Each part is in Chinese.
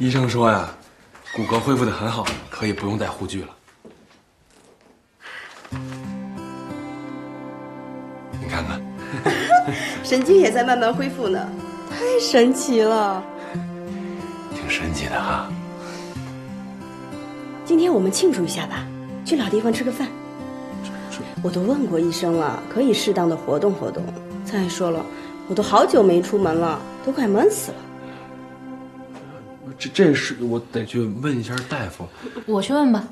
医生说呀，骨骼恢复得很好，可以不用戴护具了。你看看，神经也在慢慢恢复呢，太神奇了。挺神奇的哈。今天我们庆祝一下吧，去老地方吃个饭。我都问过医生了，可以适当的活动活动。再说了，我都好久没出门了，都快闷死了。这是我得去问一下大夫。我去问吧。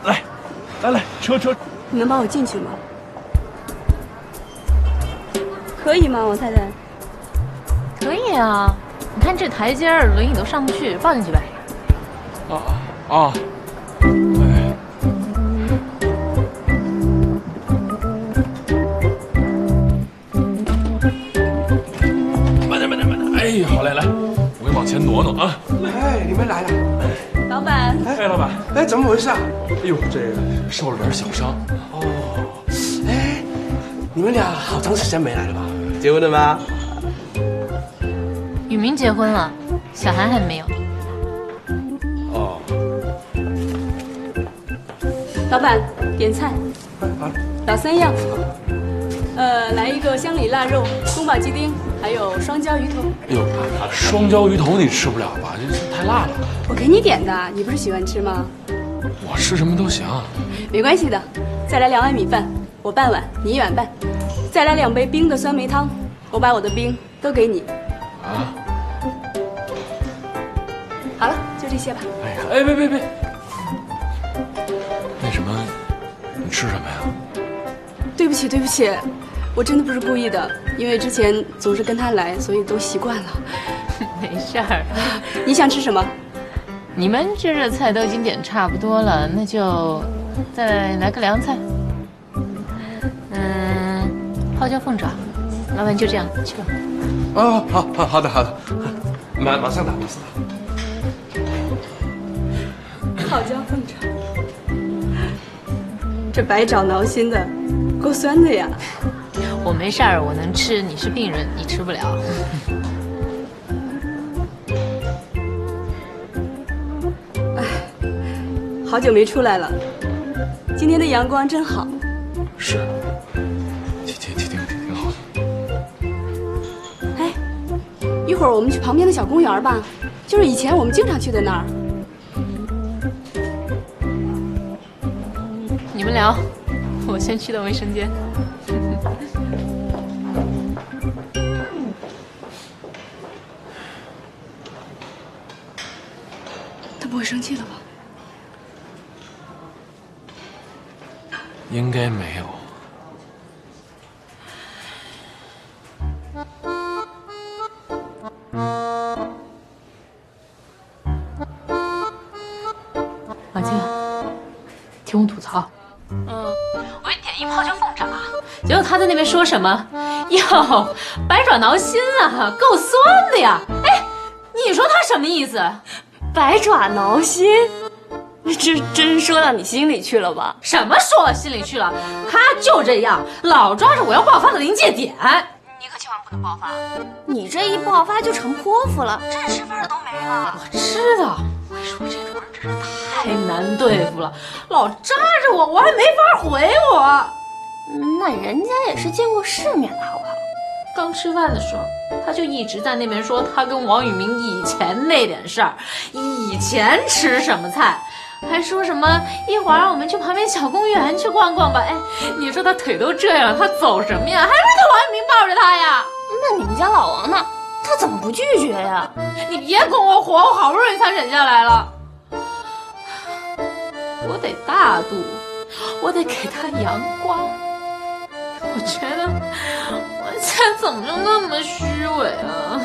来，车。你能帮我进去吗？可以吗，王太太？可以啊，你看这台阶儿，轮椅都上不去，抱进去呗。啊！哎，慢点！哎，好嘞，来，我给你往前挪啊！哎，你们来了。老板。哎，老板。哎，怎么回事啊？哎呦，这个受了点小伤。哦，哎，你们俩好长时间没来了吧？结婚了吗？雨明结婚了，小韩还没有。哦，老板，点菜。好，老3样。来一个香里腊肉、宫保鸡丁，还有双椒鱼头。哎呦，双椒鱼头你吃不了吧？这太辣了。我给你点的，你不是喜欢吃吗？我吃什么都行。没关系的，再来2碗米饭，我半碗，你1碗半。再来2杯冰的酸梅汤，我把我的冰都给你。啊？好了，就这些吧。哎呀，哎，别！那什么，你吃什么呀？对不起，我真的不是故意的，因为之前总是跟他来，所以都习惯了。没事儿。你想吃什么？你们这热菜都已经点差不多了，那就再来个凉菜。泡椒凤爪，老板就这样去吧。哦，好的，马上打。泡椒凤爪，这百爪挠心的，够酸的呀。我没事儿，我能吃。你是病人，你吃不了。好久没出来了，今天的阳光真好。是，挺好的。哎，一会儿我们去旁边的小公园吧，就是以前我们经常去的那儿。你们聊，我先去趟卫生间。他不会生气了吧？应该没有。马静，听我吐槽。我一点一泡椒凤爪，结果他在那边说什么？哟，百爪挠心啊，够酸的呀！哎，你说他什么意思？百爪挠心，这真说到你心里去了吧？什么说我心里去了？他就这样，老抓着我要爆发的临界点。你可千万不能爆发！你这一爆发就成泼妇了，真是吃饭的都没了。我知道，我说这种人真是太难对付了，老扎着我，我还没法回我。那人家也是见过世面的，好不好？刚吃饭的时候，他就一直在那边说他跟王宇明以前那点事儿，以前吃什么菜，还说什么一会儿让我们去旁边小公园去逛逛吧。哎，你说他腿都这样了，他走什么呀？还是得王宇明抱着他呀？那你们家老王呢？他怎么不拒绝呀？你别跟我火，我好不容易才忍下来了。我得大度，我得给他阳光。我觉得我现在怎么就那么虚伪啊？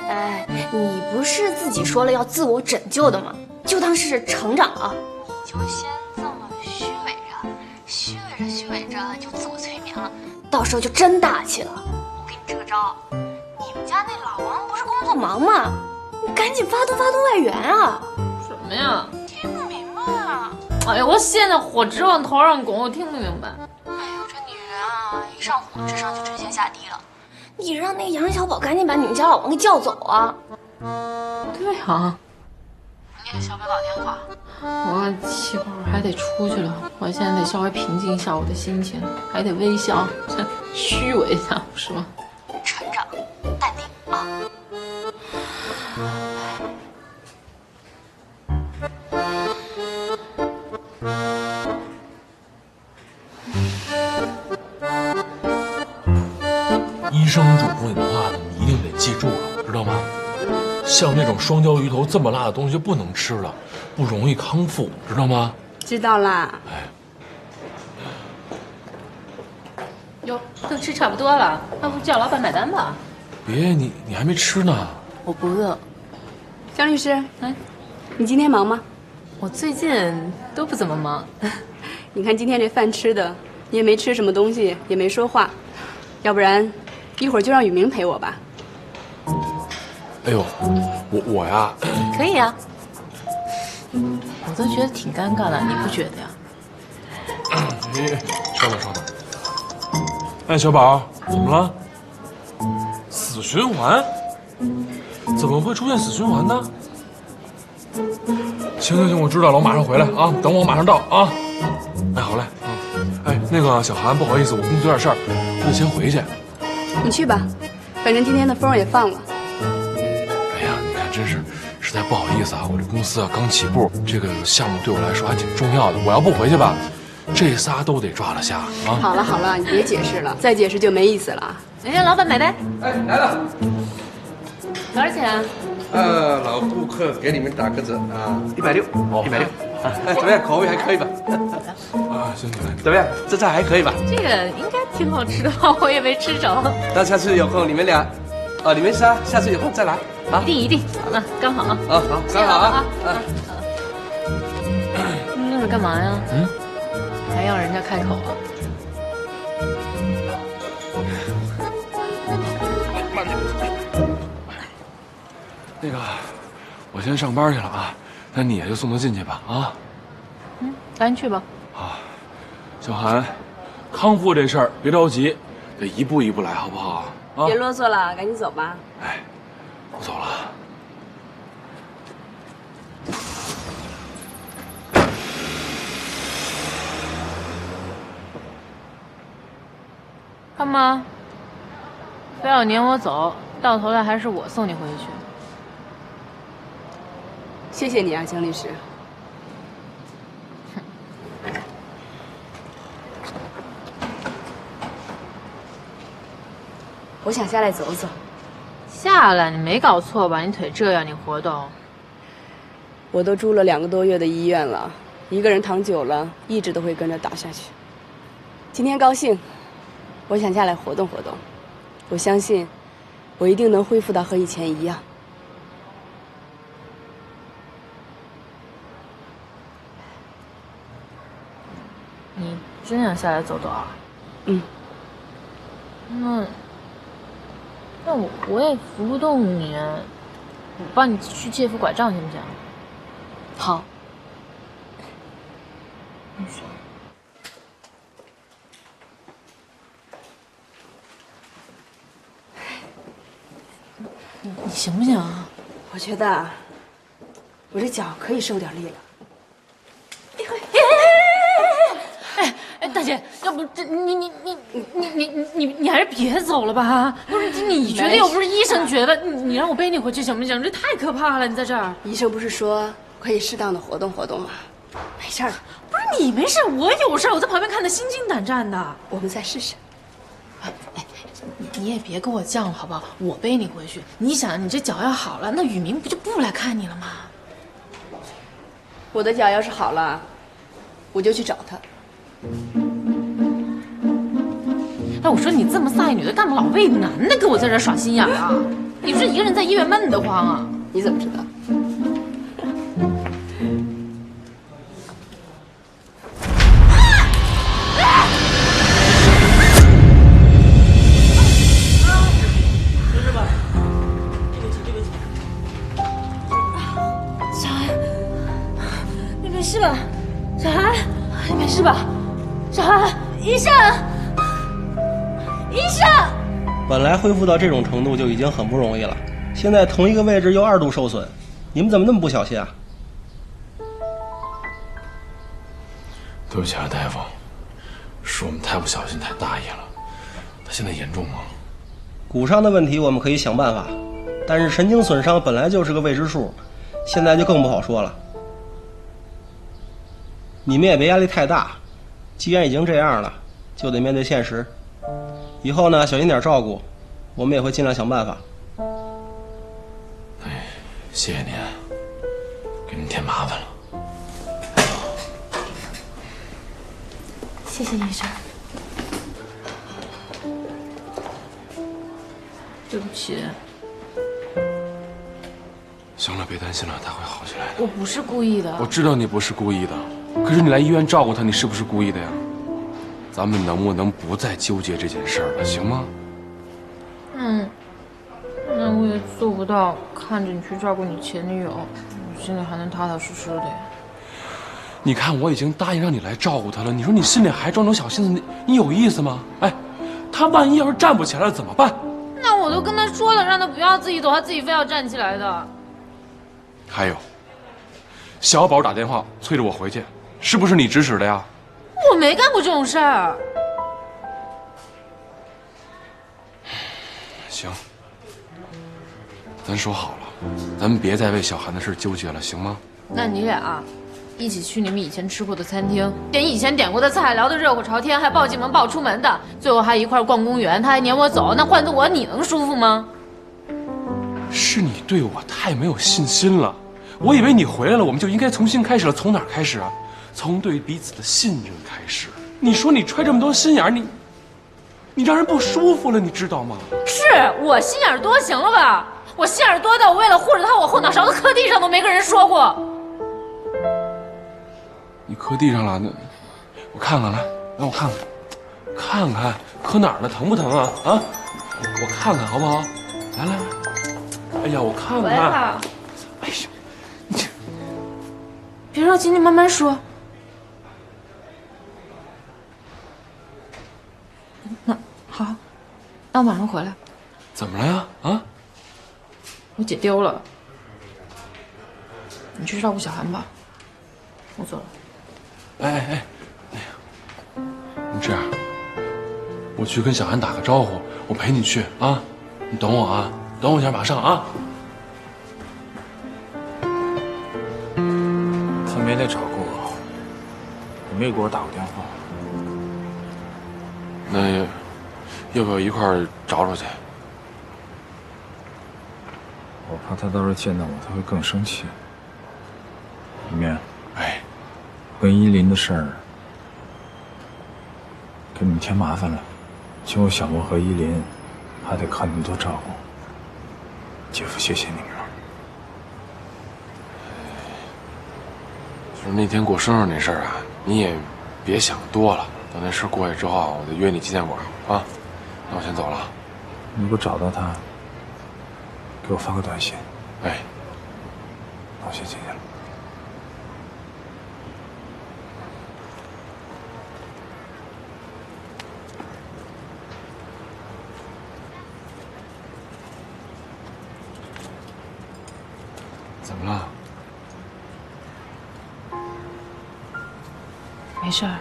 哎，你不是自己说了要自我拯救的吗？就当是成长了。你就先这么虚伪着就自我催眠了。到时候就真大气了。我给你支个招，你们家那老王不是工作忙吗？你赶紧发动外援啊！什么呀？听不明白啊！哎呀，我现在火直往头上拱，我听不明白。哎呦，这女人啊，一上火智商就直线下低了。你让那个杨小宝赶紧把你们家老王给叫走啊！对啊，你给小北打电话。我一会儿还得出去了，我现在得稍微平静一下我的心情，还得微笑，虚伪一下是吗？船长，淡定啊！医生嘱咐你的话呢，你一定得记住了，知道吗？像这种双焦鱼头这么辣的东西就不能吃了，不容易康复，知道吗？知道啦。哟，都吃差不多了，要不叫老板买单吧？别，你还没吃呢。我不饿。江律师，哎，你今天忙吗？我最近都不怎么忙。你看今天这饭吃的，你也没吃什么东西，也没说话，要不然一会儿就让雨明陪我吧。哎呦，我呀，可以啊。我都觉得挺尴尬的，你不觉得呀？你稍等。哎，小宝，怎么了？死循环？怎么会出现死循环呢？行，我知道了，我马上回来啊，等我马上到啊。哎，好嘞，哎，那个小韩，不好意思，我公司有点事儿，我得先回去。你去吧，反正今天的风也放了。哎呀，你看，真是实在不好意思啊，我这公司啊刚起步，这个项目对我来说还挺重要的，我要不回去吧，这仨都得抓了瞎啊。好了，你别解释了，再解释就没意思了啊。人家老板买单。哎，来了。多少钱啊？老顾客给你们打个折啊，160，160。哎，怎么样？口味还可以吧？啊，行，怎么样？这菜还可以吧？这个应该挺好吃的吧？我也没吃着。那下次有空你们俩，你们仨下次有空再来啊。一定，那刚好啊。好，刚好啊。那是干嘛呀？还要人家开口啊？那个，我先上班去了啊，那你也就送他进去吧啊。赶紧去吧。啊，小韩，康复这事儿别着急，得一步一步来，好不好？啊，别啰嗦了，赶紧走吧。哎，我走了。干嘛？非要撵我走，到头来还是我送你回去。谢谢你啊，江律师。我想下来走走。下来，你没搞错吧？你腿这样，你活动？我都住了2个多月的医院了，一个人躺久了，意志都会跟着倒下去。今天高兴，我想下来活动活动。我相信，我一定能恢复到和以前一样。你真想下来走走啊？那我也扶不动你，我帮你去借副拐杖行不行？好。你行不行啊？我觉得啊，我这脚可以受点力了。哎，大姐，要不这你还是别走了吧？不是你觉得又不是医生觉得，你让我背你回去行不行？这太可怕了！你在这儿，医生不是说可以适当的活动活动吗？没事儿，不是你没事，我有事，我在旁边看得心惊胆战的。我们再试试。哎，你也别跟我犟了好不好？我背你回去。你想，你这脚要好了，那雨明不就不来看你了吗？我的脚要是好了，我就去找他。哎，我说你这么飒一女的，干嘛老为男的给我在这耍心眼啊？你不是一个人在医院闷得慌啊？你怎么知道？事吧？小韩，你没事吧？小韩，医生，医生！本来恢复到这种程度就已经很不容易了，现在同一个位置又2度受损，你们怎么那么不小心啊？对不起啊，大夫，是我们太不小心，太大意了。他现在严重吗？骨伤的问题我们可以想办法，但是神经损伤本来就是个未知数，现在就更不好说了。你们也别压力太大，既然已经这样了，就得面对现实。以后呢，小心点照顾，我们也会尽量想办法。哎，谢谢您，给您添麻烦了。谢谢医生。对不起，行了，别担心了，他会好起来的。我不是故意的。我知道你不是故意的，可是你来医院照顾他，你是不是故意的呀？咱们能不能不再纠结这件事儿了，行吗？那我也做不到看着你去照顾你前女友，我心里还能踏踏实实的呀。你看，我已经答应让你来照顾他了，你说你心里还装种小心思，你有意思吗？哎，他万一要是站不起来了怎么办？那我都跟他说了，让他不要自己走，他自己非要站起来的。还有，小宝打电话催着我回去，是不是你指使的呀？我没干过这种事儿。行，咱说好了，咱们别再为小韩的事纠结了，行吗？那你俩一起去你们以前吃过的餐厅，点以前点过的菜，聊得热火朝天，还抱进门抱出门的，最后还一块逛公园，他还撵我走，那换做我你能舒服吗？是你对我太没有信心了，我以为你回来了，我们就应该重新开始了。从哪儿开始啊？从对彼此的信任开始。你说你揣这么多心眼儿，你让人不舒服了，你知道吗？是我心眼多，行了吧？我心眼多到我为了护着他，我后脑勺子磕地上都没跟人说过。你磕地上了，那我看看来，让我看看，看看磕哪儿了，疼不疼啊？啊，我看看好不好？来来来，哎呀，我看看。哎呀，你别着急，你慢慢说。那好，那我马上回来。怎么了呀？啊？我姐丢了，你去照顾小韩吧，我走了。哎哎哎，哎呀，你这样，我去跟小韩打个招呼，我陪你去啊，你等我啊，等我一下，马上啊。他没来找过我，也没给我打过电话。那要不要一块儿找找去？我怕他到时候见到我，他会更生气。一面，哎，跟依林的事儿，给你们添麻烦了。就我小莫和依林，还得靠你们多照顾。姐夫，谢谢你们了。就是那天过生日那事儿啊，你也别想多了。等那事过去之后啊，我就约你纪念馆啊。那我先走了。你如果找到他，给我发个短信。哎，那我先进去了。怎么了？没事儿，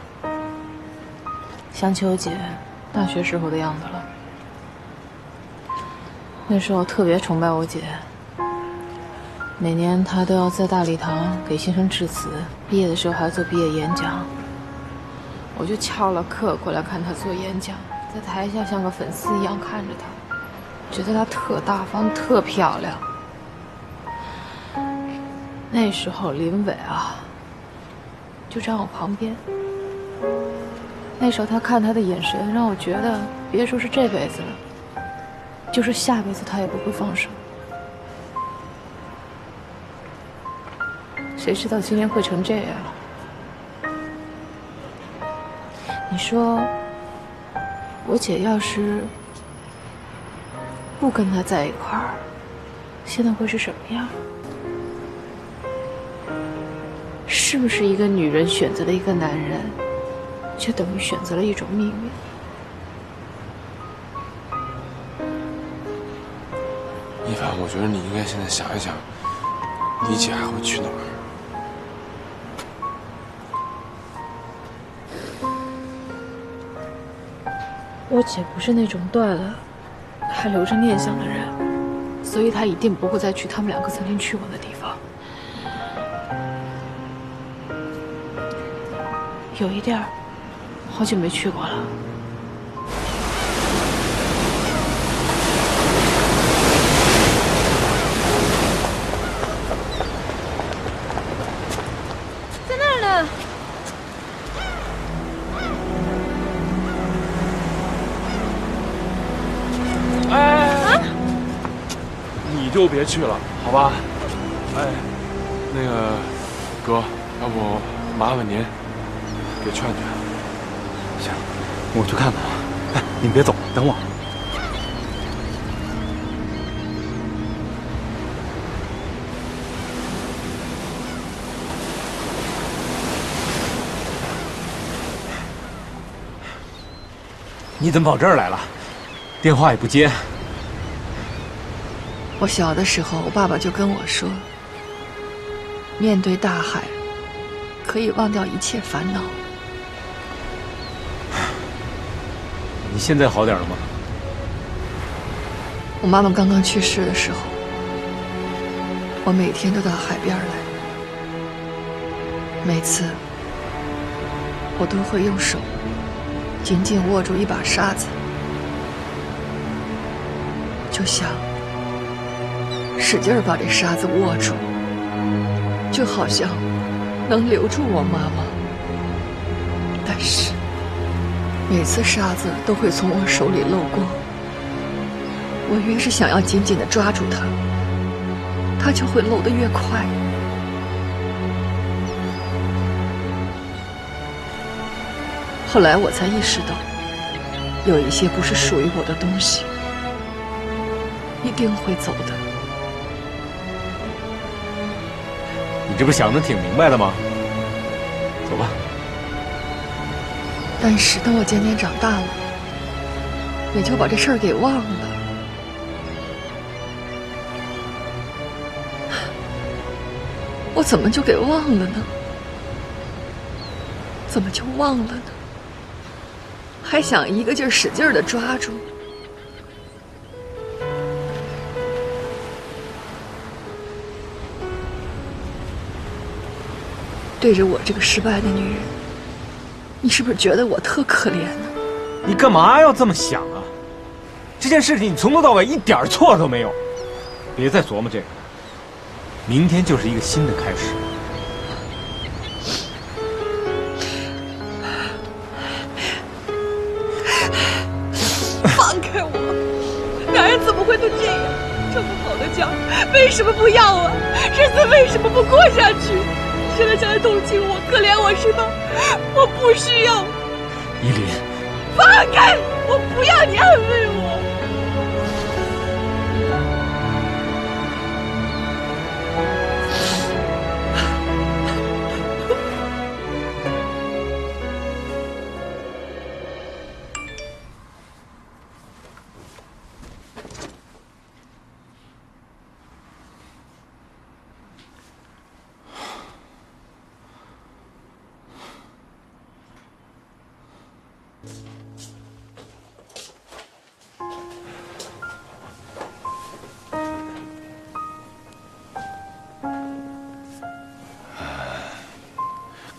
想起我姐大学时候的样子了。那时候特别崇拜我姐，每年她都要在大礼堂给新生致辞，毕业的时候还要做毕业演讲。我就翘了课过来看她做演讲，在台下像个粉丝一样看着她，觉得她特大方，特漂亮。那时候林伟啊，就站我旁边。那时候他看他的眼神，让我觉得别说是这辈子了，就是下辈子他也不会放手。谁知道今天会成这样？你说，我姐要是不跟他在一块儿，现在会是什么样？是不是一个女人选择了一个男人，就等于选择了一种命运？一凡，我觉得你应该现在想一想，你姐还会去哪儿？我姐不是那种断了还留着念想的人，所以她一定不会再去他们两个曾经去过的地方。有一地儿，好久没去过了。在那儿呢。哎，你就别去了，好吧？哎，那个哥，要不麻烦您给劝劝。行，我去看看。哎，您别走，等我。你怎么跑这儿来了？电话也不接。我小的时候，我爸爸就跟我说，面对大海，可以忘掉一切烦恼。你现在好点了吗？我妈妈刚刚去世的时候，我每天都到海边来，每次我都会用手紧紧握住一把沙子，就想使劲儿把这沙子握住，就好像能留住我妈妈。但是每次沙子都会从我手里漏光，我越是想要紧紧地抓住它，它就会漏得越快。后来我才意识到，有一些不是属于我的东西，一定会走的。你这不想得挺明白的吗？走吧。但是等我渐渐长大了，也就把这事儿给忘了。我怎么就给忘了呢？怎么就忘了呢？还想一个劲儿使劲儿地抓住。对着我这个失败的女人，你是不是觉得我特可怜呢？你干嘛要这么想啊？这件事情你从头到尾一点错都没有。别再琢磨这个，明天就是一个新的开始。放开我！男人怎么会都这样？这么好的家，为什么不要啊？日子为什么不过下去？现在想来同情我、可怜我是吧？我不需要。依林，放开！我不要你安慰我。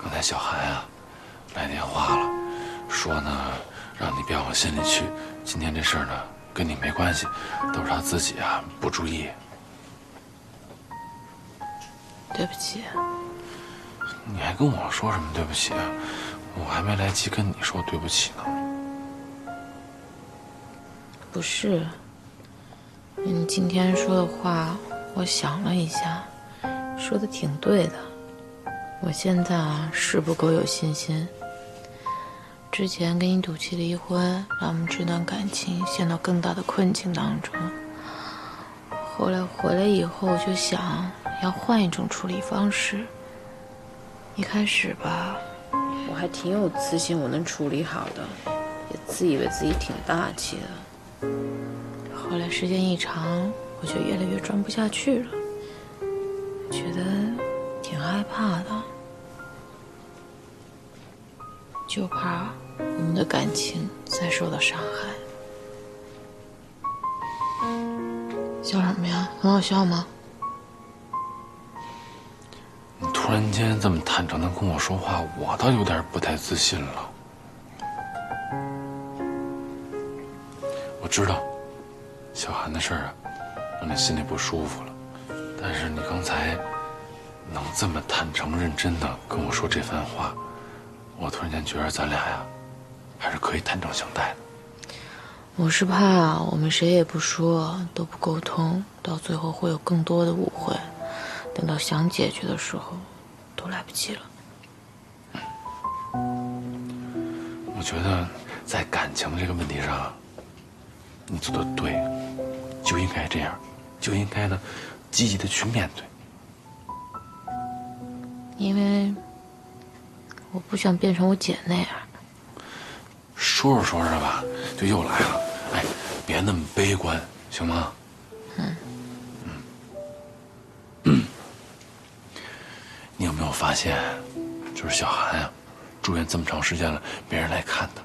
刚才小韩啊来电话了，说呢让你别往心里去，今天这事儿呢跟你没关系，都是他自己啊不注意。对不起。你还跟我说什么对不起啊？我还没来得及跟你说对不起呢。不是，你今天说的话，我想了一下，说的挺对的。我现在啊是不够有信心。之前跟你赌气离婚，让我们这段感情陷到更大的困境当中。后来回来以后，我就想要换一种处理方式。一开始吧，我还挺有自信，我能处理好的，也自以为自己挺大气的。后来时间一长，我就越来越装不下去了，觉得挺害怕的，就怕我们的感情再受到伤害。笑什么呀？很好笑吗？你突然间这么坦诚的跟我说话，我倒有点不太自信了。我知道小韩的事儿啊，让你心里不舒服了，但是你刚才能这么坦诚认真的跟我说这番话，我突然间觉得咱俩呀，还是可以坦诚相待的。我是怕我们谁也不说，都不沟通，到最后会有更多的误会，等到想解决的时候，都来不及了。我觉得在感情这个问题上，你做的对，就应该这样，就应该呢，积极的去面对。因为我不想变成我姐那样。说着说着吧，就又来了。哎，别那么悲观，行吗？你有没有发现，就是小韩啊，住院这么长时间了，没人来看他。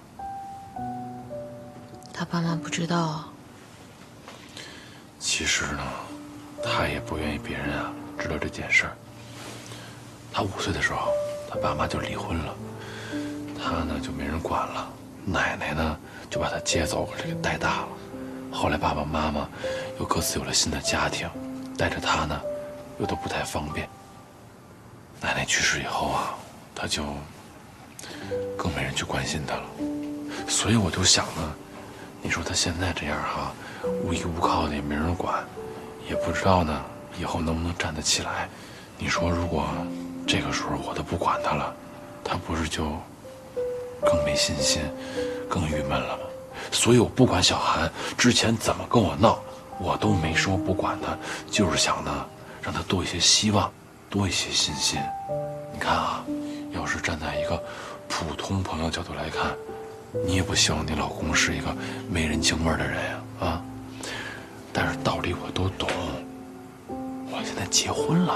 他爸妈不知道啊。其实呢，他也不愿意别人啊知道这件事儿。他5岁的时候，他爸妈就离婚了，他呢就没人管了，奶奶呢就把他接走给带大了。后来爸爸妈妈又各自有了新的家庭，带着他呢又都不太方便。奶奶去世以后啊，他就更没人去关心他了。所以我就想呢，你说他现在这样哈，无依无靠的也没人管，也不知道呢以后能不能站得起来。你说如果这个时候我都不管他了，他不是就更没信心，更郁闷了吗？所以我不管小韩之前怎么跟我闹，我都没说不管他，就是想呢让他多一些希望，多一些信心。你看啊，要是站在一个普通朋友角度来看，你也不希望你老公是一个没人情味的人呀，啊！但是道理我都懂，我现在结婚了，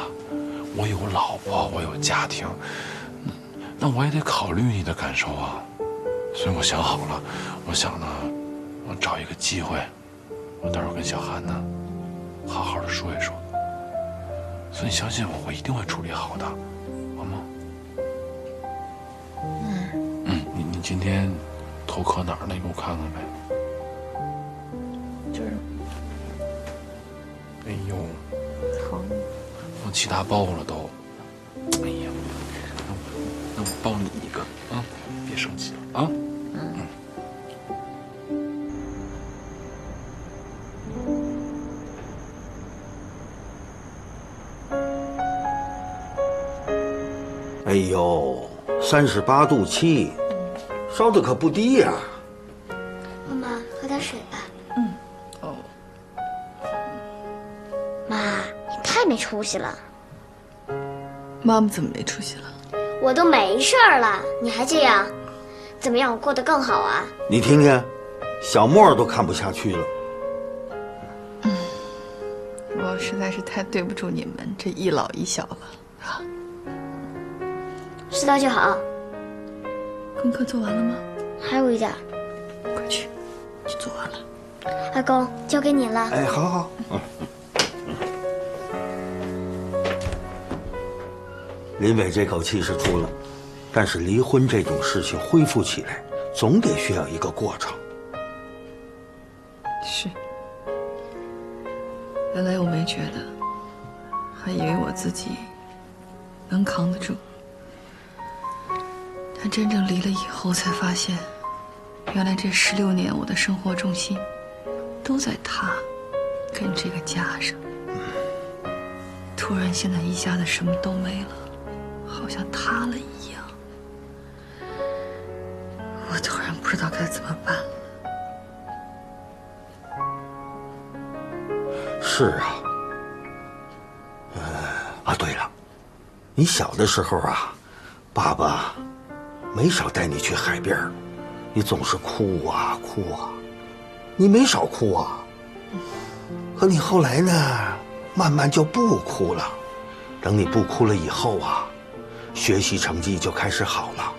我有老婆，我有家庭，那我也得考虑你的感受啊。所以我想好了，我想呢，我找一个机会，我到时候跟小韩呢，好好的说一说。所以你相信我，我一定会处理好的，好吗？你今天头磕哪儿了？你给我看看呗。就是，哎呦，疼，我起大包了都。哎呀，那我抱你一个啊，别生气了啊。哎呦，38度7，烧的可不低呀。妈妈，喝点水吧。哦。妈，你太没出息了。妈妈怎么没出息了？我都没事儿了，你还这样，怎么样？我过得更好啊？你听听，小莫都看不下去了。我实在是太对不住你们这一老一小了啊。知道就好。功课做完了吗？还有一点。快去做完了。阿公，交给你了。哎，好好。林伟这口气是出了，但是离婚这种事情恢复起来，总得需要一个过程。是。原来我没觉得，还以为我自己能扛得住。但真正离了以后，才发现，原来这16年我的生活重心都在他跟这个家上。突然现在一下子什么都没了，好像塌了一样。我突然不知道该怎么办了。是啊。对了，你小的时候啊，爸爸没少带你去海边，你总是哭啊哭啊，你没少哭啊。可你后来呢，慢慢就不哭了。等你不哭了以后啊，学习成绩就开始好了，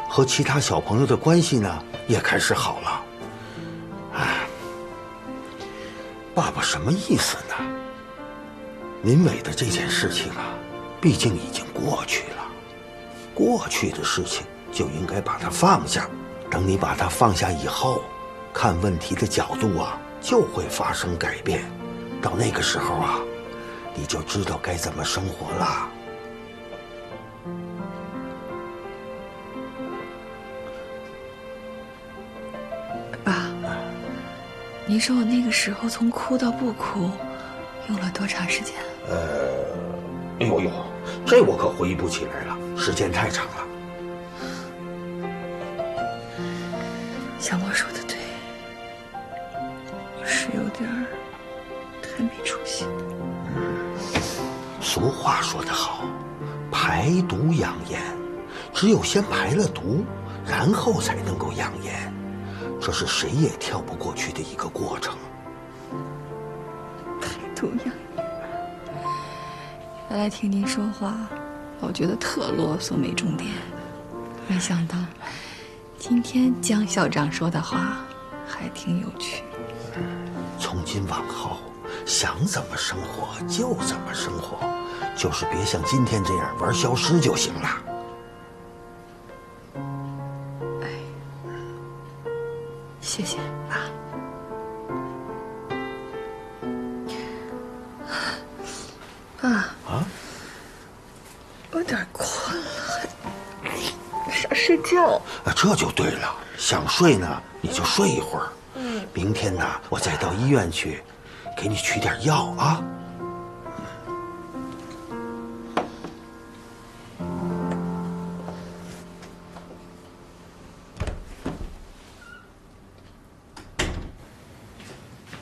和其他小朋友的关系呢也开始好了。哎，爸爸什么意思呢？林伟的这件事情啊，毕竟已经过去了，过去的事情就应该把它放下。等你把它放下以后，看问题的角度啊，就会发生改变。到那个时候啊，你就知道该怎么生活了。爸，您说我那个时候从哭到不哭，用了多长时间？哎呦，这我可回忆不起来了，时间太长了。小莫说的对，我是有点太没出息。俗话说得好，排毒养颜，只有先排了毒，然后才能够养颜，这是谁也跳不过去的一个过程。排毒养颜，原来听您说话，老觉得特啰嗦没重点，没想到今天江校长说的话还挺有趣。从今往后，想怎么生活就怎么生活，就是别像今天这样玩消失就行了。谢谢爸。爸啊，我有点困了，还想睡觉。这就对了，想睡呢你就睡一会儿。明天呢，我再到医院去，给你取点药啊。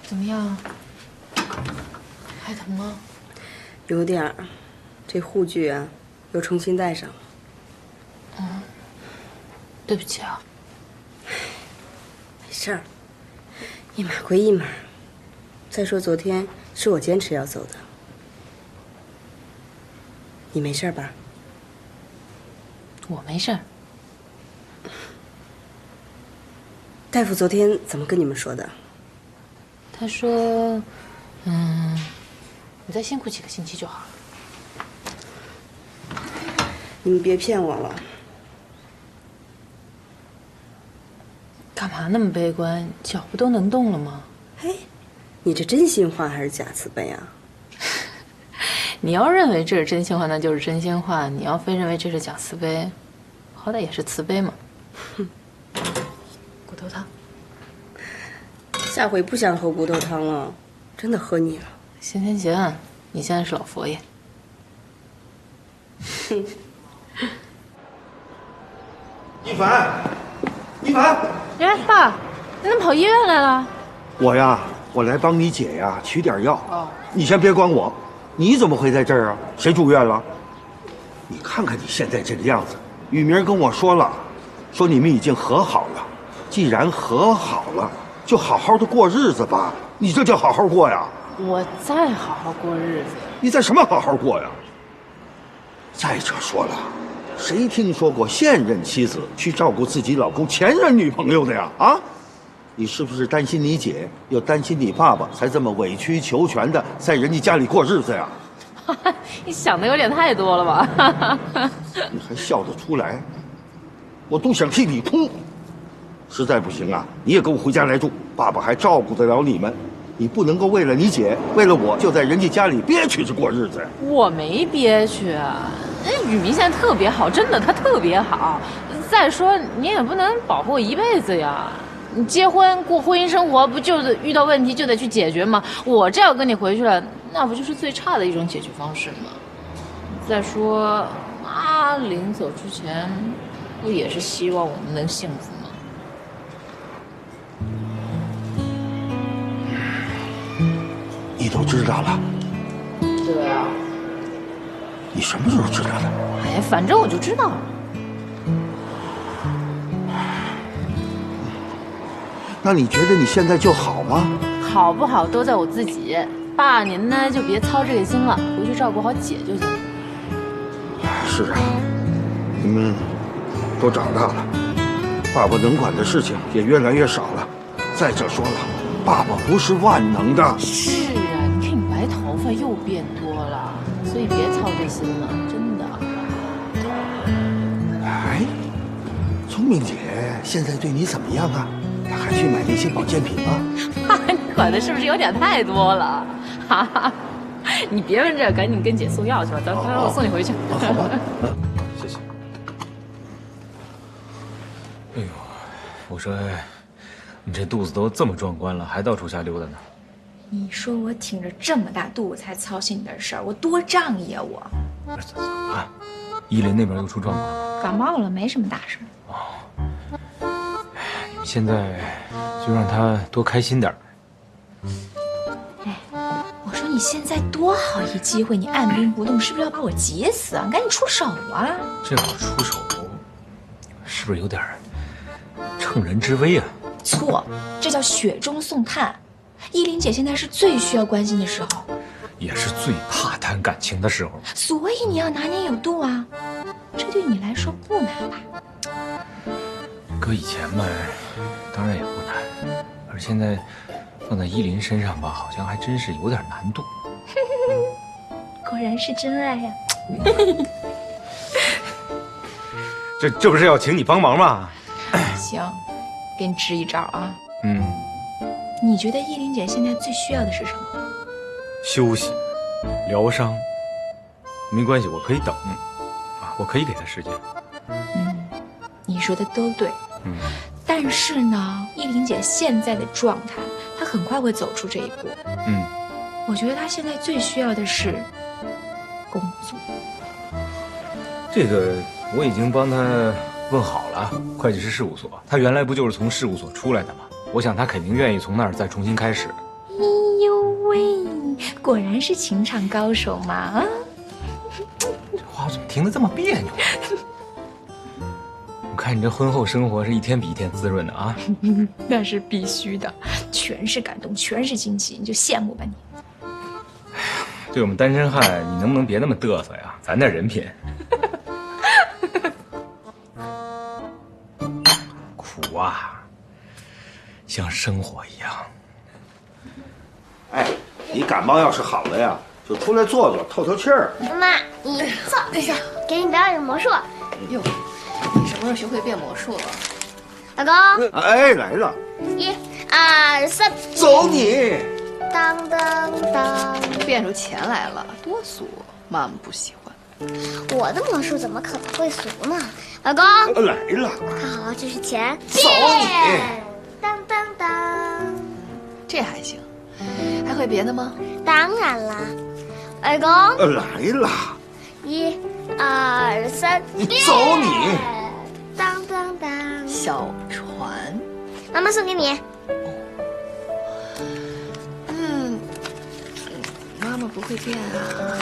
怎么样？还疼吗？有点儿，这护具啊，又重新戴上了。对不起啊。没事儿，一码归一码。再说昨天是我坚持要走的，你没事吧？我没事儿。大夫昨天怎么跟你们说的？他说，你再辛苦几个星期就好了。你们别骗我了。干嘛那么悲观？脚不都能动了吗？嘿，你这真心话还是假慈悲啊？你要认为这是真心话，那就是真心话；你要非认为这是假慈悲，好歹也是慈悲嘛。哼，骨头汤。下回不想喝骨头汤了，真的喝腻了。行行行，你现在是老佛爷。哼。一凡，一凡，哎，爸，你怎么跑医院来了？我来帮你姐呀取点药。哦，你先别管我，你怎么会在这儿啊？谁住院了？你看看你现在这个样子。雨明跟我说了，说你们已经和好了。既然和好了，就好好的过日子吧。你这叫好好过呀？我再好好过日子。你在什么好好过呀？再者说了，谁听说过现任妻子去照顾自己老公前任女朋友的呀？啊，你是不是担心你姐，又担心你爸爸，才这么委曲求全的在人家家里过日子呀？你想的有点太多了吧？你还笑得出来？我都想替你哭。实在不行啊，你也跟我回家来住，爸爸还照顾得了你们。你不能够为了你姐，为了我，就在人家家里憋屈着过日子呀。我没憋屈啊，那雨明现在特别好，真的，他特别好。再说你也不能保护我一辈子呀，你结婚过婚姻生活，不就是遇到问题就得去解决吗？我这要跟你回去了，那不就是最差的一种解决方式吗？再说妈临走之前，不也是希望我们能幸福吗？你都知道了？对啊。你什么时候知道的？哎，反正我就知道了。那你觉得你现在就好吗？好不好都在我自己。爸，您呢就别操这个心了，回去照顾好姐就行。是啊，你们都长大了，爸爸能管的事情也越来越少了。再者说了，爸爸不是万能的。是啊，你看你白头发又变多了，所以别操这心了，真的。哎，聪明姐现在对你怎么样啊？她还去买那些保健品吗？爸，你管的是不是有点太多了？哈哈，你别问这，赶紧跟姐送药去吧，咱我送你回去。好吧，谢谢。哎呦，我说，你这肚子都这么壮观了，还到处瞎溜达呢？你说我挺着这么大肚子才操心你的事儿，我多仗义啊我！啊，依林那边又出状况了，感冒了，没什么大事。你们现在就让他多开心点儿。我说你现在多好一机会，你按兵不动，是不是要把我急死啊？你赶紧出手啊！这会儿出手，是不是有点乘人之危啊？错，这叫雪中送炭。依林姐现在是最需要关心的时候，也是最怕谈感情的时候。所以你要拿捏有度啊。这对你来说不难吧？搁以前嘛，当然也不难，而现在放在依林身上吧，好像还真是有点难度。果然是真爱呀！这不是要请你帮忙吗？行，给你支一招啊。你觉得依林姐现在最需要的是什么？休息、疗伤，没关系，我可以等啊，我可以给她时间。你说的都对。但是呢，依林姐现在的状态，她很快会走出这一步。我觉得她现在最需要的是工作。这个我已经帮她问好了，会计师事务所，她原来不就是从事务所出来的吗？我想她肯定愿意从那儿再重新开始。哎呦喂，果然是情场高手嘛！啊，这话怎么听得这么别扭？我看你这婚后生活是一天比一天滋润的啊！那是必须的，全是感动，全是惊喜，你就羡慕吧你。对我们单身汉，你能不能别那么嘚瑟呀？咱点人品。苦啊，像生活一样。哎，你感冒要是好了呀，就出来坐坐，透透气儿。妈妈，你坐一下，给你表演魔术。哟，你什么时候学会变魔术了？老公，哎，来了1、2、3，走你！当当当，变出钱来了，多俗，妈妈不喜欢。我的魔术怎么可能会俗呢？老公，来了，看好，这是钱。走你！当当当，这还行，还会别的吗？当然啦，老公，来了，1、2、3，走你！当当当，小船。妈妈送给你。妈妈不会变啊。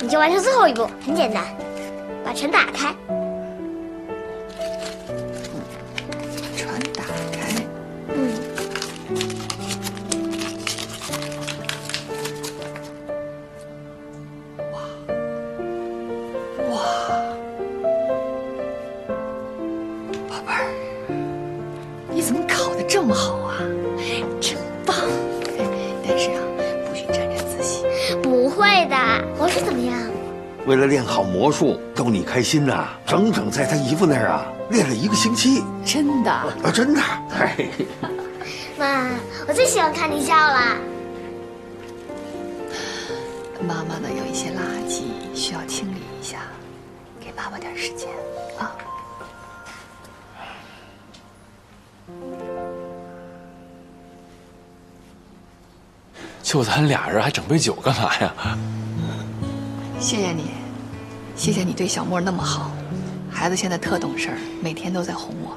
你就完成最后一步，很简单，把船打开。船打开。哇，宝贝儿，你怎么考得这么好啊？真棒！但是啊，不许沾沾自喜。不会的，魔术怎么样？为了练好魔术，逗你开心呐，整整在他姨父那儿啊练了1个星期。真的？真的。嗨，妈，我最喜欢看你笑了。妈妈呢有一些垃圾需要清理一下，给爸爸点时间啊。就咱俩人还整杯酒干嘛呀？谢谢你，谢谢你对小莫那么好。孩子现在特懂事儿，每天都在哄我。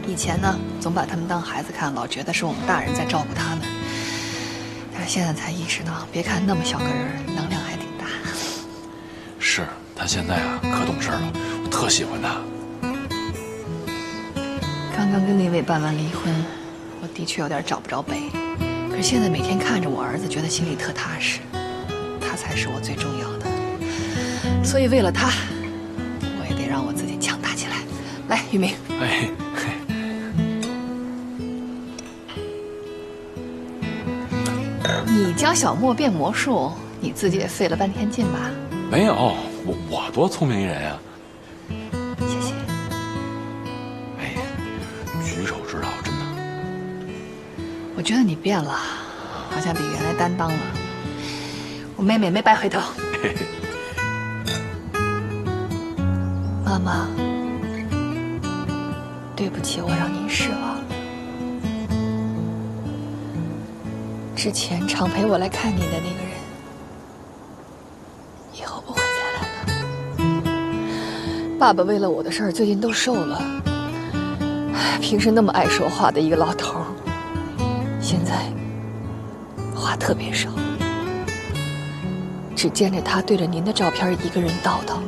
以前呢，总把他们当孩子看，老觉得是我们大人在照顾他们。但是现在才意识到，别看那么小个人，能量还挺大。是他现在啊可懂事了，我特喜欢他。刚刚跟那位办完离婚，我的确有点找不着北。可是现在每天看着我儿子，觉得心里特踏实，他才是我最重要的。所以为了他，我也得让我自己强大起来。来，玉明。哎，你教小莫变魔术，你自己也费了半天劲吧？没有，我多聪明一人呀！谢谢。哎，举手之劳，真的。我觉得你变了，好像比原来担当了。我妹妹没白回头。嘿嘿。妈妈，对不起，我让您失望了。之前常陪我来看你的那个人，以后不会再来了。爸爸为了我的事儿，最近都瘦了。平时那么爱说话的一个老头儿，现在话特别少，只见着他对着您的照片一个人叨叨。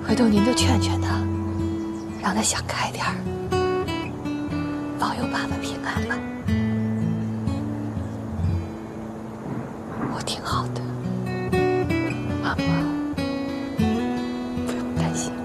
回头您就劝劝他，让他想开点儿，保佑爸爸平安吧。我挺好的，妈妈，不用担心我。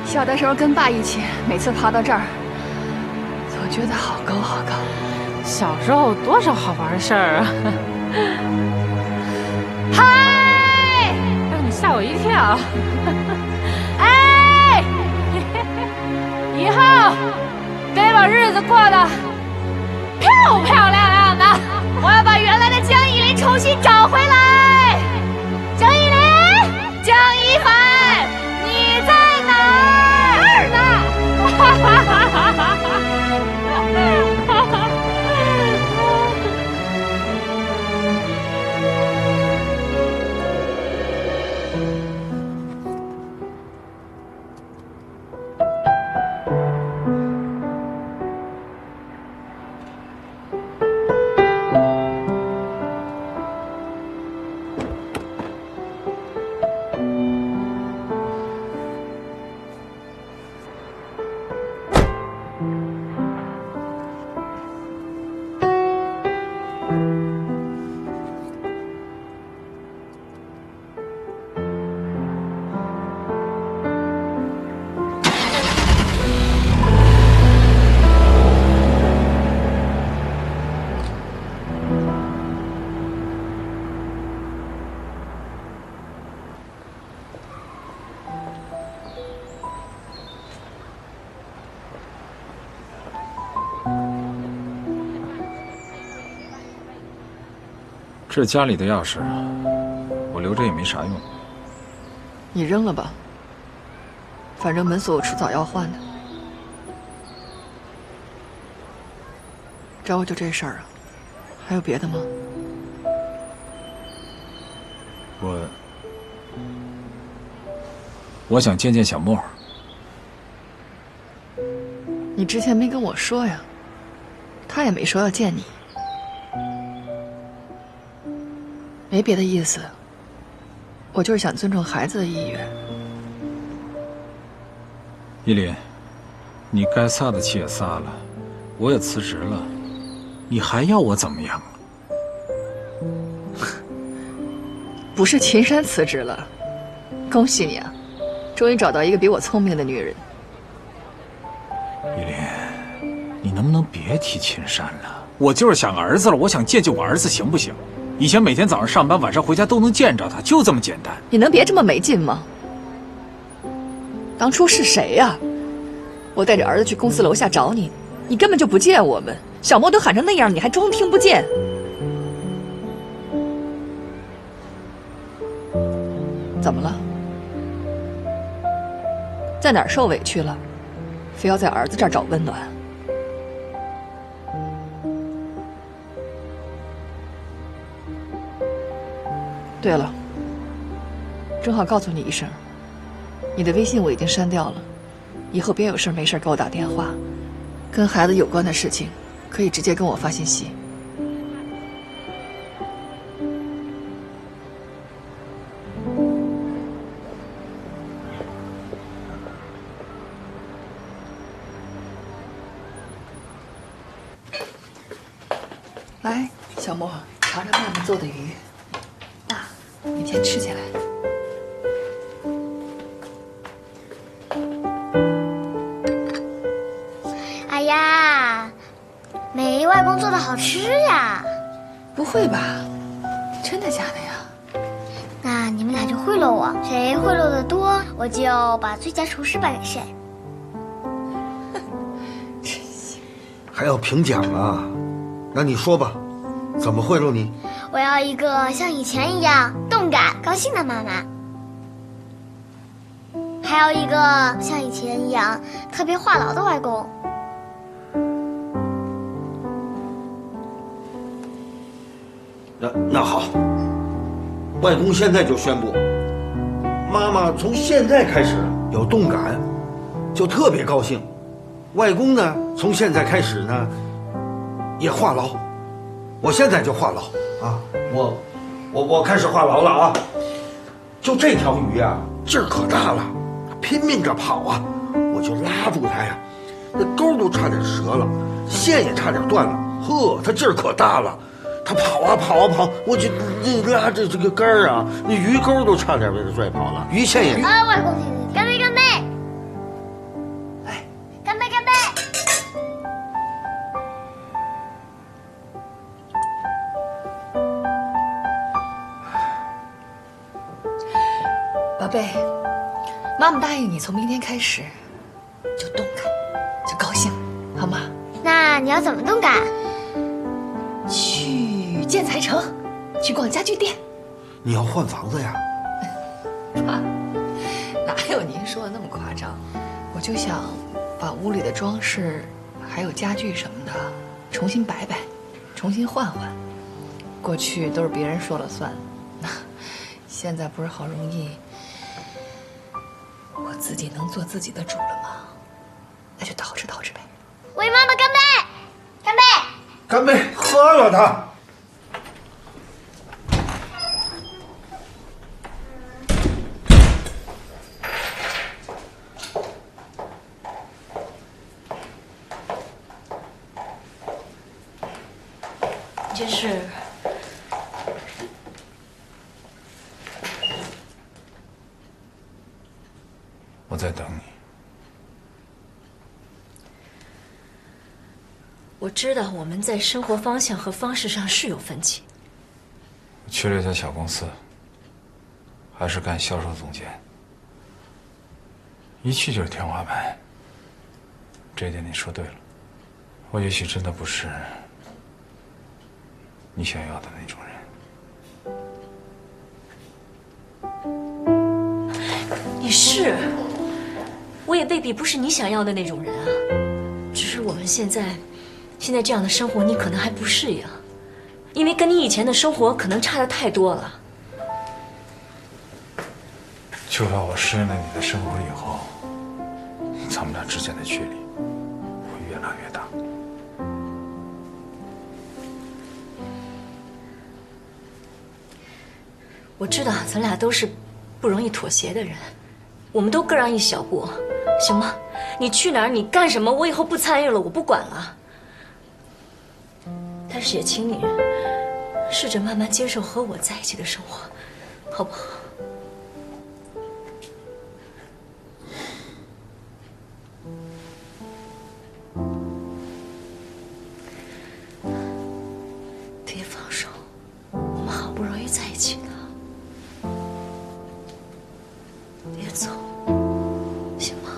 小的时候跟爸一起，每次爬到这儿，总觉得好高好高。小时候多少好玩的事儿啊！嗨，让你吓我一跳！哎，以后得把日子过得漂漂亮亮的。我要把原来的江一林重新找回来。江一林，江一凡，你在哪儿呢？哈哈哈哈哈！这是家里的钥匙，我留着也没啥用。你扔了吧，反正门锁我迟早要换的。找我就这事儿啊？还有别的吗？我想见见小莫。你之前没跟我说呀，他也没说要见你。没别的意思，我就是想尊重孩子的意愿。依林，你该撒的气也撒了，我也辞职了，你还要我怎么样？不是秦山辞职了，恭喜你啊，终于找到一个比我聪明的女人。依林，你能不能别提秦山了？我就是想儿子了，我想见见我儿子，行不行？以前每天早上上班，晚上回家都能见着他，就这么简单。你能别这么没劲吗？当初是谁呀？我带着儿子去公司楼下找你，你根本就不见我们。小莫都喊成那样，你还装听不见？怎么了？在哪儿受委屈了？非要在儿子这儿找温暖？对了，正好告诉你一声，你的微信我已经删掉了，以后别有事没事给我打电话，跟孩子有关的事情可以直接跟我发信息。来，小莫，尝尝妈妈做的鱼，你先吃起来。哎呀，没外公做的好吃呀！不会吧？真的假的呀？那你们俩就贿赂我，谁贿赂的多，我就把最佳厨师颁给谁。还要评奖啊？那你说吧，怎么贿赂你？我要一个像以前一样动感、高兴的妈妈，还要一个像以前一样特别话痨的外公。那好，外公现在就宣布，妈妈从现在开始有动感，就特别高兴。外公呢，从现在开始呢，也话痨。我现在就话痨啊！我开始话痨了啊！就这条鱼啊，劲儿可大了，拼命着跑啊，我就拉住它呀，那钩都差点折了，线也差点断了。呵，它劲儿可大了，它跑啊跑啊跑，我就拉着这个杆儿啊，那鱼钩都差点被它拽跑了，鱼线也……啊，外公，干杯干杯！来，干杯干杯！宝贝，妈妈答应你，从明天开始就动感，就高兴，好吗？那你要怎么动感？去建材城，去逛家具店。你要换房子呀？爸，哪有您说的那么夸张？我就想把屋里的装饰，还有家具什么的重新摆摆，重新换换。过去都是别人说了算，现在不是好容易我自己能做自己的主了吗？那就捯饬捯饬呗。为妈妈干杯！干杯！干杯，喝了它。这是我在等你。我知道我们在生活方向和方式上是有分歧。我去了一家小公司，还是干销售总监，一去就是天花板。这一点你说对了，我也许真的不是你想要的那种人。你是，我也未必不是你想要的那种人啊。只是我们现在这样的生活，你可能还不适应，因为跟你以前的生活可能差得太多了。就怕我适应了你的生活以后，咱们俩之间的距离会越拉越大。我知道咱俩都是不容易妥协的人，我们都各让一小步，行吗？你去哪儿，你干什么，我以后不参与了，我不管了。但是也请你试着慢慢接受和我在一起的生活，好不好？别放手，我们好不容易在一起的，别走，行吗？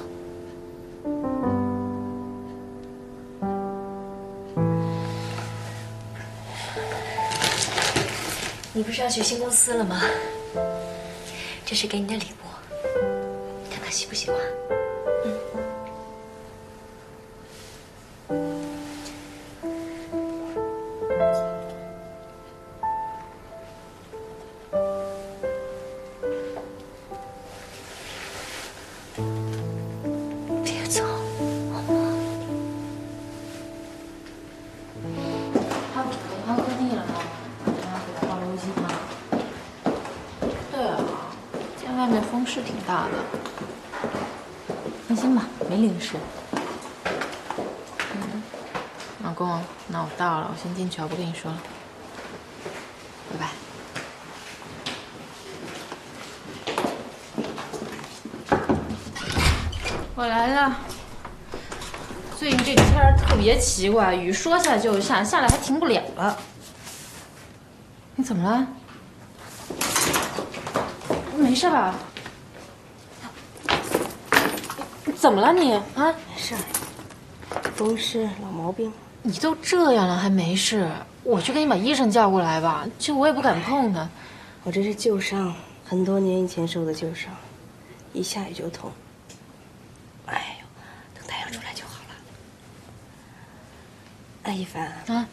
你不是要去新公司了吗？这这是给你的礼物，看看喜不喜欢。别走，好吗？他不是电话喝腻了吗？然后给他倒溜鸡汤。对啊，今天外面风势挺大的。放心吧，没淋湿。老公，那我到了，我先进去，我不跟你说了。拜拜。我来了。最近这天儿特别奇怪，雨说下就下，下来还停不了了。你怎么了？没事吧？怎么了你啊？没事，风湿老毛病。你都这样了还没事？我去给你把医生叫过来吧，这我也不敢碰他。我这是旧伤，很多年以前受的旧伤，一下雨就痛。哎呦，等太阳出来就好了。哎，一凡啊，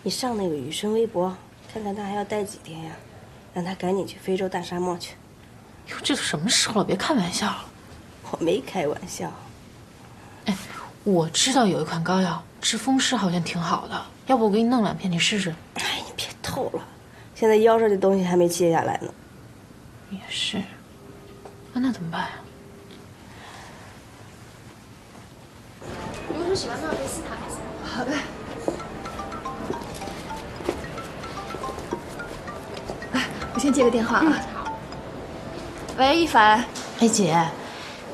你上那个雨生微博，看看他还要待几天呀？让他赶紧去非洲大沙漠去。哟，这都什么时候了？别开玩笑了。我没开玩笑。哎，我知道有一款膏药治风湿，好像挺好的，要不我给你弄2片，你试试。哎，你别透了，现在腰上这东西还没切下来呢。也是，啊，那怎么办呀？如果说喜欢那我可以私谈一下。好的。哎，我先接个电话啊。好。喂，一凡。哎姐，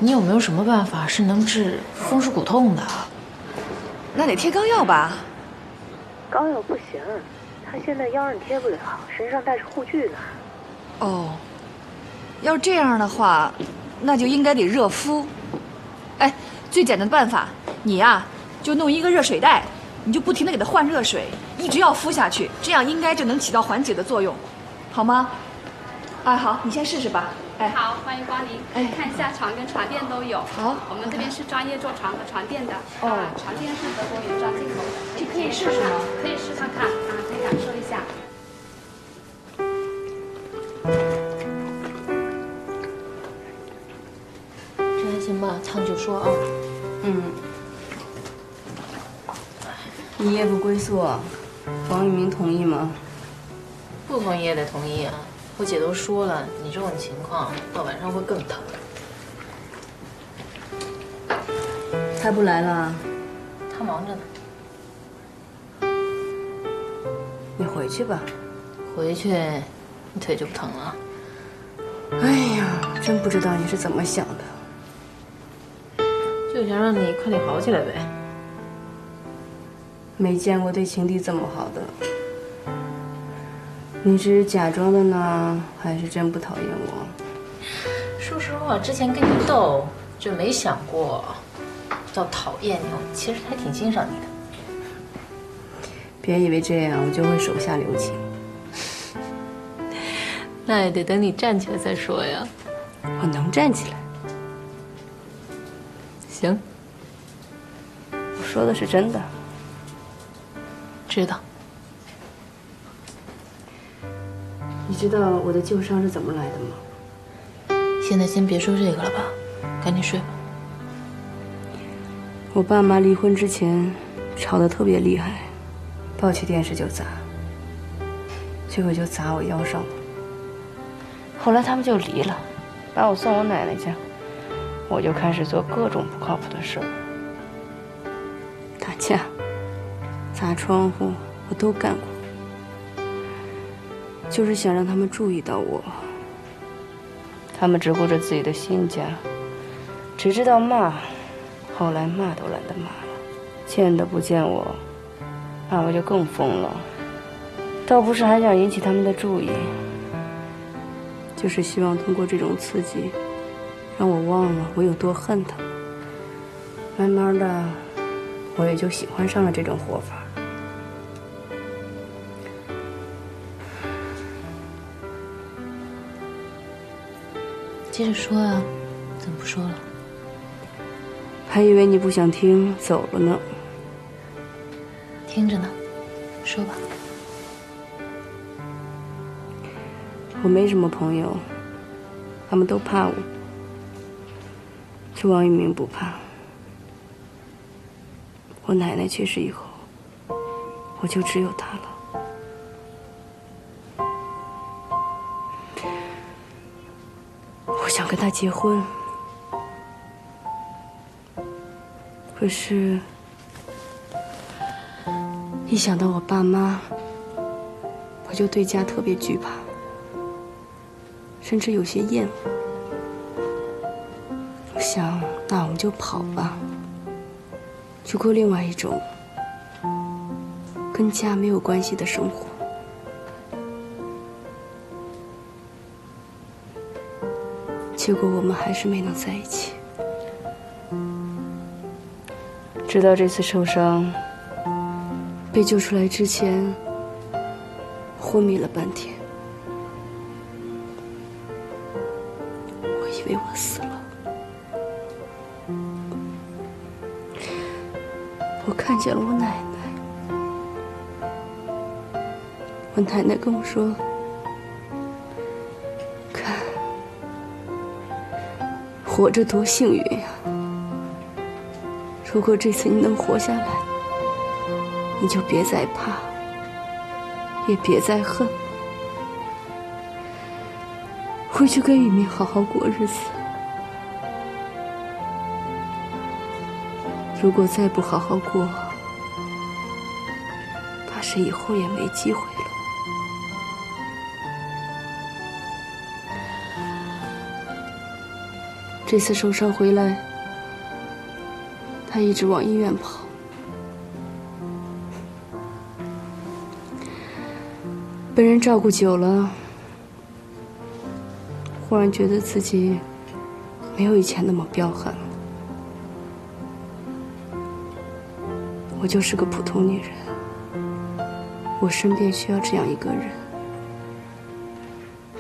你有没有什么办法是能治风湿骨痛的？那得贴膏药吧？膏药不行，他现在腰上贴不了，身上带着护具呢。哦，要是这样的话，那就应该得热敷。哎，最简单的办法，你呀就弄一个热水袋，你就不停地给它换热水，一直要敷下去，这样应该就能起到缓解的作用，好吗？哎，好，你先试试吧。哎，好，欢迎光临。哎，看一下床跟床垫都有。好，我们这边是专业做床和床垫的。哦，床垫是德国原装进口的，这可以试试吗？可以试看看啊，可以感受一下。这还行吧，烫就说啊。一夜不归宿，王宇明同意吗？不同意也得同意啊。我姐都说了，你这种情况到晚上会更疼。他不来了？他忙着呢。你回去吧。回去，你腿就不疼了。哎呀，真不知道你是怎么想的。就想让你快点好起来呗。没见过对情敌这么好的。你是假装的呢，还是真不讨厌我？说实话，之前跟你斗就没想过要讨厌你，我其实还挺欣赏你的。别以为这样我就会手下留情。那也得等你站起来再说呀。我能站起来。行，我说的是真的。知道。你知道我的旧伤是怎么来的吗？现在先别说这个了吧，赶紧睡吧。我爸妈离婚之前吵得特别厉害，抱起电视就砸，结果就砸我腰上了。后来他们就离了，把我送我奶奶家，我就开始做各种不靠谱的事儿，打架、砸窗户，我都干过。就是想让他们注意到我，他们只顾着自己的新家，只知道骂，后来骂都懒得骂了，见都不见我，那我就更疯了。倒不是还想引起他们的注意，就是希望通过这种刺激，让我忘了我有多恨他。慢慢的，我也就喜欢上了这种活法。接着说啊，怎么不说了？还以为你不想听，走了呢。听着呢，说吧。我没什么朋友，他们都怕我，就王玉明不怕。我奶奶去世以后，我就只有他了。我想跟他结婚，可是，一想到我爸妈，我就对家特别惧怕，甚至有些厌恶。我想，那我们就跑吧，去过另外一种跟家没有关系的生活。结果我们还是没能在一起。直到这次受伤被救出来之前，昏迷了半天，我以为我死了。我看见了我奶奶，我奶奶跟我说，看活着多幸运呀！如果这次你能活下来，你就别再怕，也别再恨，回去跟玉明好好过日子。如果再不好好过，怕是以后也没机会了。这次受伤回来，他一直往医院跑，被人照顾久了，忽然觉得自己没有以前那么彪悍了。我就是个普通女人，我身边需要这样一个人，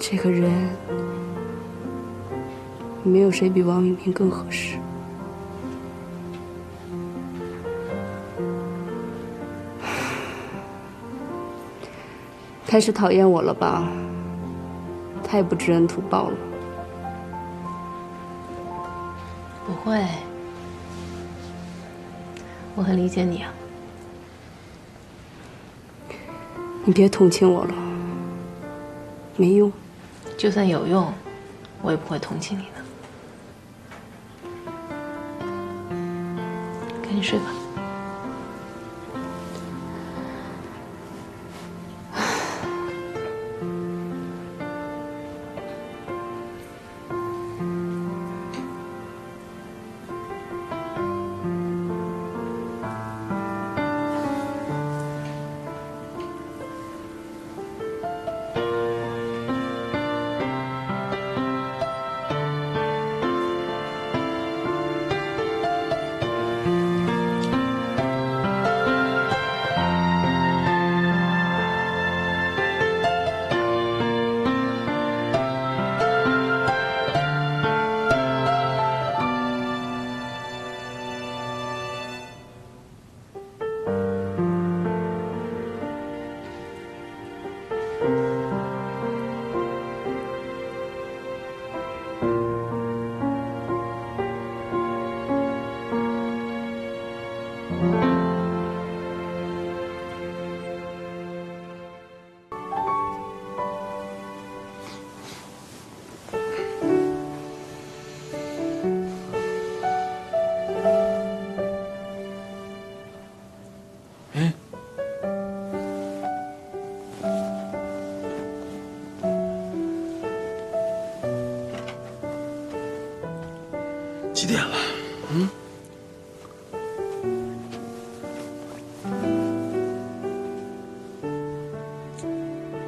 这个人没有谁比王玉明更合适。开始讨厌我了吧？太不知恩图报了。不会，我很理解你啊。你别同情我了，没用。就算有用，我也不会同情你的。赶紧睡吧。几点了？嗯？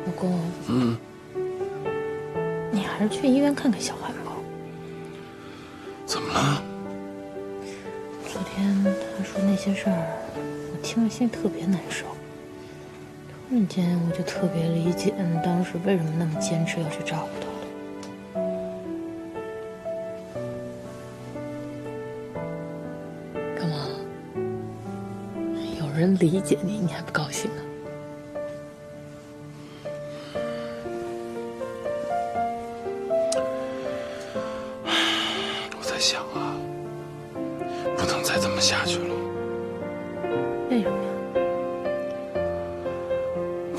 老公，你还是去医院看看小韩吧。怎么了？昨天他说那些事儿，我听了心里特别难受。突然间，我就特别理解你当时为什么那么坚持要去照顾他了。人理解你，你还不高兴啊？我在想啊，不能再这么下去了。为什么呀？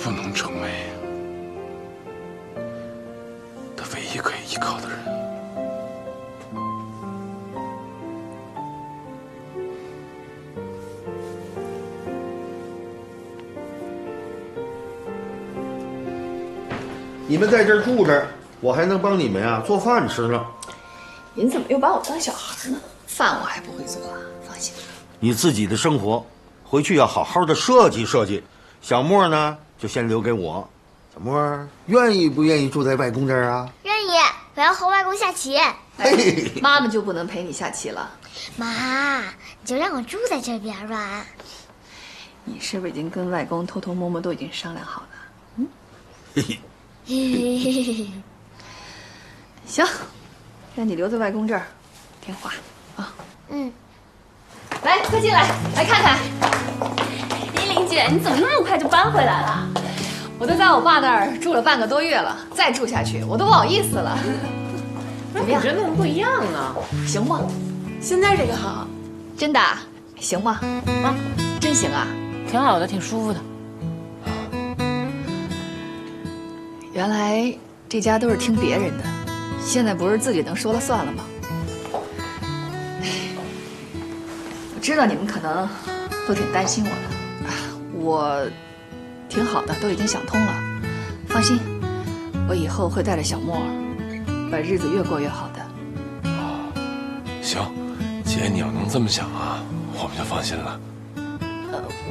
不能成为他唯一可以依靠的人。你们在这儿住着，我还能帮你们呀做饭吃呢。您怎么又把我当小孩呢？饭我还不会做啊，放心。你自己的生活，回去要好好的设计设计。小莫呢，就先留给我。小莫愿意不愿意住在外公这儿啊？愿意，我要和外公下棋。嘿，妈妈就不能陪你下棋了？妈，你就让我住在这边吧。你是不是已经跟外公偷偷摸摸都已经商量好了？嗯。嘿嘿。行，让你留在外公这儿，听话啊。嗯。来，快进来，来看看。依琳姐，你怎么那么快就搬回来了？我都在我爸那儿住了半个多月了，再住下去我都不好意思了。怎么样？跟我们不一样呢。行吗？现在这个好，真的行吗？啊，真行啊，挺好的，挺舒服的。原来这家都是听别人的，现在不是自己能说了算了吗？我知道你们可能都挺担心我的，我挺好的，都已经想通了。放心，我以后会带着小莫，把日子越过越好的。行，姐，你要能这么想啊，我们就放心了。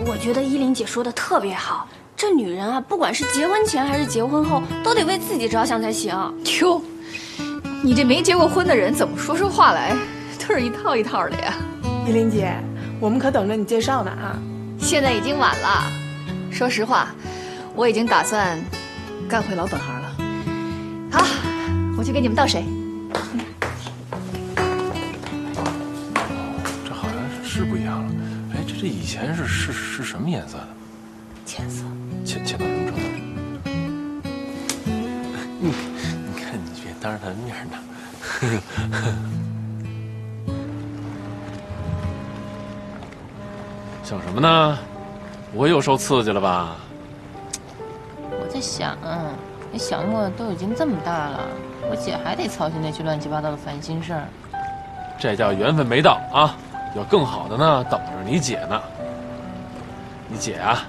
我觉得依琳姐说的特别好。这女人啊，不管是结婚前还是结婚后，都得为自己着想才行。哟，你这没结过婚的人，怎么说出话来都是一套一套的呀？依琳姐，我们可等着你介绍呢啊！现在已经晚了。说实话，我已经打算干回老本行了。好，我去给你们倒水。这好像是不一样了。哎，这以前是什么颜色的？浅色。浅到什么程度？你看，你别当着他的面呢。想什么呢？我又受刺激了吧？我在想，那小莫都已经这么大了，我姐还得操心那些乱七八糟的烦心事儿。这叫缘分没到啊！有更好的呢，等着你姐呢。你姐啊，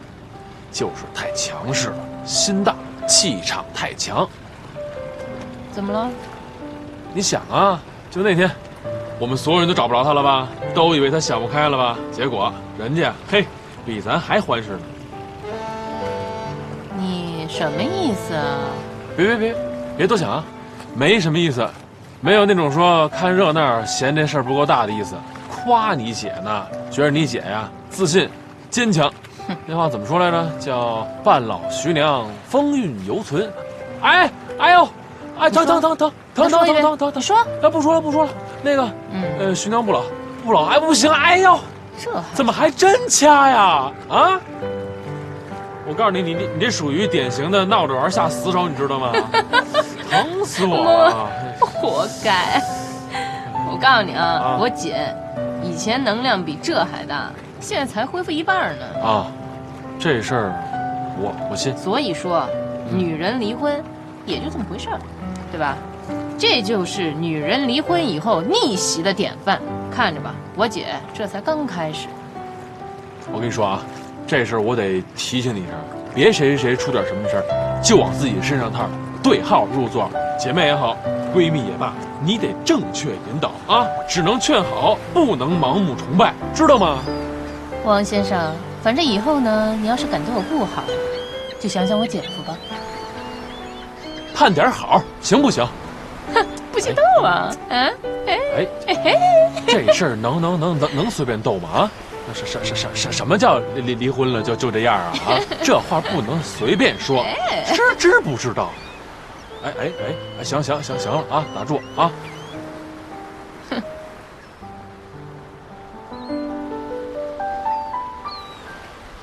就是太强势了，心大，气场太强。怎么了？你想啊，就那天，我们所有人都找不着她了吧？都以为她想不开了吧？结果人家嘿，比咱还欢实呢。你什么意思啊？别多想啊，没什么意思，没有那种说看热闹嫌这事儿不够大的意思。夸你姐呢，觉得你姐呀自信、坚强。那话怎么说来着？叫半老徐娘，风韵犹存。哎呦，哎疼！说，哎不说了。那个，徐娘不老，哎不行，哎呦，这怎么还真掐呀？啊！我告诉你，你这属于典型的闹着玩下死手，你知道吗？疼死我了！活该！我告诉你啊，我姐以前能量比这还大，现在才恢复一半呢。啊，这事儿我信。所以说，女人离婚也就这么回事儿，对吧？这就是女人离婚以后逆袭的典范。看着吧，我姐这才刚开始。我跟你说啊，这事儿我得提醒你一声，别谁出点什么事儿就往自己身上套，对号入座。姐妹也好，闺蜜也罢，你得正确引导啊，只能劝好，不能盲目崇拜，知道吗？王先生，反正以后呢，你要是敢对我不好，就想想我姐夫吧。盼点好，行不行？哼，不许逗啊！哎，这事儿能随便逗吗？啊？什么叫离婚了就这样啊？啊，这话不能随便说，知不知道？哎，行了啊，打住啊！